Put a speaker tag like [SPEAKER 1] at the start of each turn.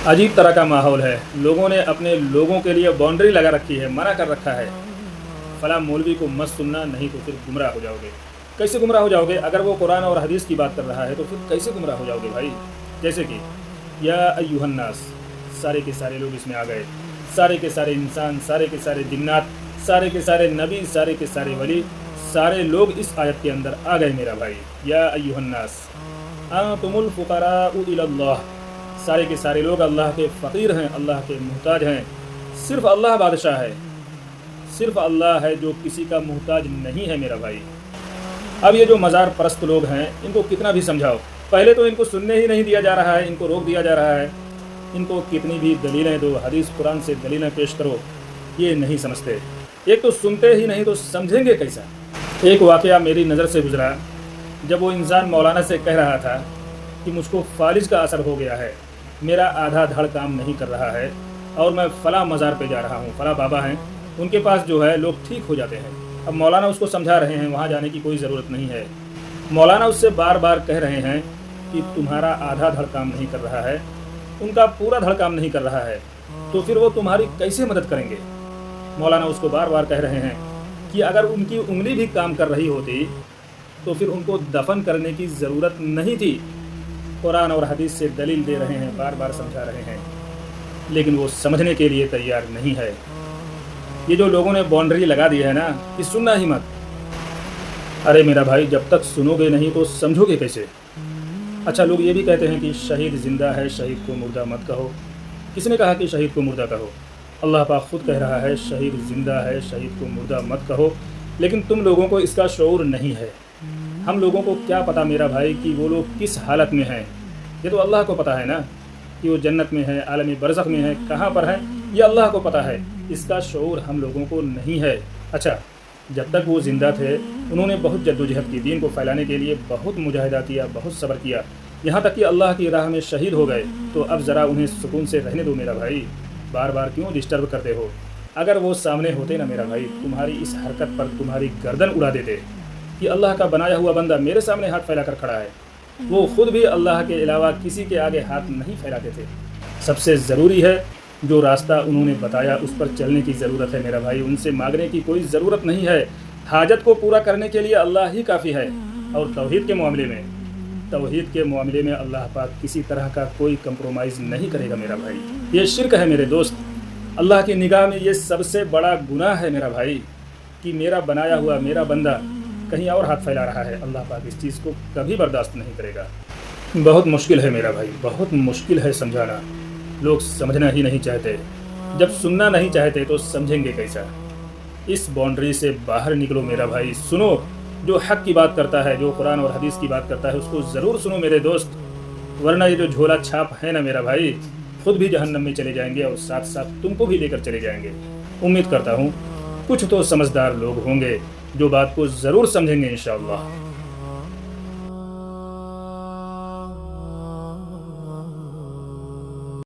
[SPEAKER 1] अजीब तरह का माहौल है। लोगों ने अपने लोगों के लिए बाउंड्री लगा रखी है, मना कर रखा है, फला मौलवी को मत सुनना, नहीं तो फिर गुमराह हो जाओगे। कैसे गुमराह हो जाओगे? अगर वो कुरान और हदीस की बात कर रहा है तो फिर कैसे गुमराह हो जाओगे भाई? जैसे कि या अय्युहन्नास, सारे के सारे लोग इसमें आ गए, सारे के सारे इंसान, सारे के सारे जिन्नात, सारे के सारे नबी, सारे के सारे वली, सारे लोग इस आयत के अंदर आ गए मेरा भाई। या अय्युहन्नास अंतुमुल फुकराउ इलल्लाह, सारे के सारे लोग अल्लाह के फ़कीर हैं, अल्लाह के मुहताज हैं। सिर्फ अल्लाह बादशाह है, सिर्फ अल्लाह है जो किसी का मुहताज नहीं है मेरा भाई। अब ये जो मज़ार परस्त लोग हैं, इनको कितना भी समझाओ, पहले तो इनको सुनने ही नहीं दिया जा रहा है, इनको रोक दिया जा रहा है। इनको कितनी भी दलीलें दो, हदीस कुरान से दलीलें पेश करो, ये नहीं समझते। एक तो सुनते ही नहीं तो समझेंगे कैसा? एक वाक़या मेरी नज़र से गुज़रा, जब वो इंसान मौलाना से कह रहा था कि मुझको फालिज का असर हो गया है, मेरा आधा धड़ काम नहीं कर रहा है और मैं फ़ला मज़ार पे जा रहा हूँ, फ़ला बाबा हैं, उनके पास जो है लोग ठीक हो जाते हैं। अब मौलाना उसको समझा रहे हैं वहाँ जाने की कोई ज़रूरत नहीं है। मौलाना उससे बार बार कह रहे हैं कि तुम्हारा आधा धड़ काम नहीं कर रहा है, उनका पूरा धड़ काम नहीं कर रहा है, तो फिर वो तुम्हारी कैसे मदद करेंगे? मौलाना उसको बार बार कह रहे हैं कि अगर उनकी उंगली भी काम कर रही होती तो फिर उनको दफन करने की ज़रूरत नहीं थी। कुरान और हदीस से दलील दे रहे हैं, बार बार समझा रहे हैं, लेकिन वो समझने के लिए तैयार नहीं है। ये जो लोगों ने बाउंड्री लगा दी है ना कि सुनना ही मत, अरे मेरा भाई जब तक सुनोगे नहीं तो समझोगे कैसे? अच्छा, लोग ये भी कहते हैं कि शहीद ज़िंदा है, शहीद को मुर्दा मत कहो। किसने कहा कि शहीद को मुर्दा कहो? अल्लाह पाक खुद कह रहा है शहीद ज़िंदा है, शहीद को मुर्दा मत कहो, लेकिन तुम लोगों को इसका शऊर नहीं है। हम लोगों को क्या पता मेरा भाई कि वो लोग किस हालत में हैं? ये तो अल्लाह को पता है ना कि वो जन्नत में है, आलमी बरज़ख में है, कहाँ पर है, ये अल्लाह को पता है। इसका शऊर हम लोगों को नहीं है। अच्छा, जब तक वो ज़िंदा थे उन्होंने बहुत जद्दोजहद की, दीन को फैलाने के लिए बहुत मुजाहिदा किया, बहुत सब्र किया, यहाँ तक कि अल्लाह की राह में शहीद हो गए। तो अब ज़रा उन्हें सुकून से रहने दो मेरा भाई, बार बार क्यों डिस्टर्ब करते हो? अगर वो सामने होते ना मेरा भाई, तुम्हारी इस हरकत पर तुम्हारी गर्दन उड़ा देते कि अल्लाह का बनाया हुआ बंदा मेरे सामने हाथ फैला कर खड़ा है। वो ख़ुद भी अल्लाह के अलावा किसी के आगे हाथ नहीं फैलाते थे। सबसे ज़रूरी है जो रास्ता उन्होंने बताया उस पर चलने की ज़रूरत है मेरा भाई, उनसे मांगने की कोई ज़रूरत नहीं है। हाजत को पूरा करने के लिए अल्लाह ही काफ़ी है। और तौहीद के मामले में अल्लाह पाक किसी तरह का कोई कंप्रोमाइज़ नहीं करेगा मेरा भाई। ये शिर्क है मेरे दोस्त, अल्लाह की निगाह में ये सबसे बड़ा गुनाह है मेरा भाई कि मेरा बनाया हुआ मेरा बंदा कहीं और हाथ फैला रहा है। अल्लाह पाक इस चीज़ को कभी बर्दाश्त नहीं करेगा। बहुत मुश्किल है मेरा भाई, बहुत मुश्किल है समझाना। लोग समझना ही नहीं चाहते, जब सुनना नहीं चाहते तो समझेंगे कैसा? इस बाउंड्री से बाहर निकलो मेरा भाई, सुनो जो हक़ की बात करता है, जो कुरान और हदीस की बात करता है उसको ज़रूर सुनो मेरे दोस्त, वरना ये जो झोला छाप है ना मेरा भाई, खुद भी जहन्नम में चले जाएंगे और साथ साथ तुमको भी लेकर चले जाएंगे। उम्मीद करता हूँ कुछ तो समझदार लोग होंगे जो बात को ज़रूर समझेंगे इंशाअल्लाह।